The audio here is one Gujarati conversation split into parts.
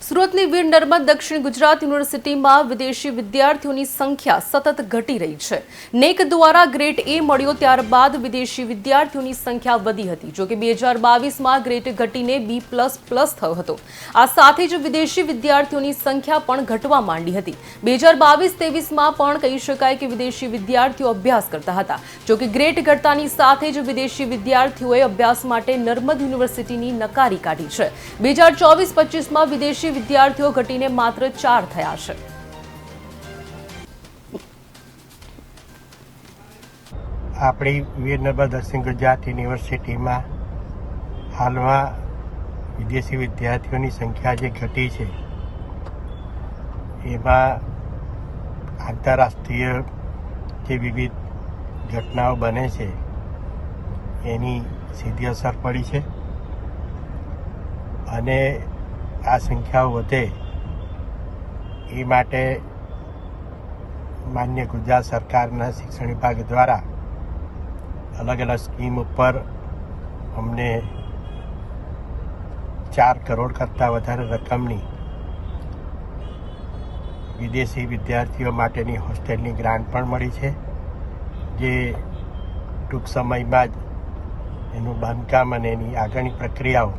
સુરતની વીર નર્મદ દક્ષિણ ગુજરાત યુનિવર્સિટીમાં વિદેશી વિદ્યાર્થીઓની સંખ્યા સતત ઘટી રહી છે। નેક દ્વારા ગ્રેડ એ મળ્યો ત્યારબાદ વિદેશી વિદ્યાર્થીઓની સંખ્યા વધી હતી। જો કે 2022માં ગ્રેડ ઘટીને B++ થયો હતો। આ સાથે જ વિદેશી વિદ્યાર્થીઓની સંખ્યા પણ ઘટવા માંડી હતી। 2022-23માં પણ કહી શકાય કે વિદેશી વિદ્યાર્થીઓ અભ્યાસ કરતા હતા। જો કે ગ્રેડ ઘટતાની સાથે જ વિદેશી વિદ્યાર્થીઓએ અભ્યાસ માટે નર્મદ યુનિવર્સિટીની નકારી કાઢી છે। 2024-25માં વિદેશી વિદ્યાર્થીઓ ઘટીને માત્ર 4 થયા છે। આપણી વીર નર્મદ દક્ષિણ ગુજરાત યુનિવર્સિટીમાં હાલમાં વિદેશી વિદ્યાર્થીઓની સંખ્યા જે ઘટી છે એમાં આંતરરાષ્ટ્રીય જે વિવિધ ઘટનાઓ બને છે એની સીધી અસર પડી છે અને આ સંખ્યાઓ વધે એ માટે માન્ય ગુજરાત સરકારના શિક્ષણ વિભાગ દ્વારા અલગ અલગ સ્કીમ ઉપર અમને 4 કરોડ કરતાં વધારે રકમની વિદેશી વિદ્યાર્થીઓ માટેની હોસ્ટેલની ગ્રાન્ટ પણ મળી છે, જે ટૂંક સમયમાં જ એનું બાંધકામ અને એની આગળની પ્રક્રિયાઓ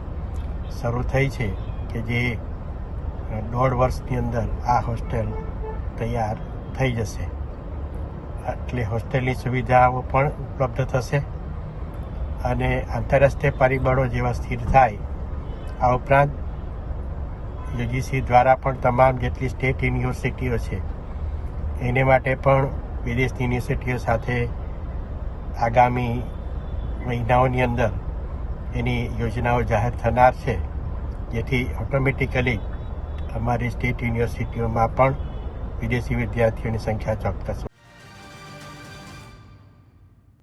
શરૂ થઈ છે કે જે 1.5 વર્ષની અંદર આ હોસ્ટેલ તૈયાર થઈ જશે। એટલે હોસ્ટેલની સુવિધાઓ પણ ઉપલબ્ધ થશે અને આંતરરાષ્ટ્રીય પરિબળો જેવા સ્થિર થાય। આ ઉપરાંત યુજીસી દ્વારા પણ તમામ જેટલી સ્ટેટ યુનિવર્સિટીઓ છે એને માટે પણ વિદેશની યુનિવર્સિટીઓ સાથે આગામી મહિનાઓની અંદર એની યોજનાઓ જાહેર થનાર છે, જેથી ઓટોમેટિકલી અમારી સ્ટેટ યુનિવર્સિટીઓમાં પણ વિદેશી વિદ્યાર્થીઓની સંખ્યા ચોક્કસ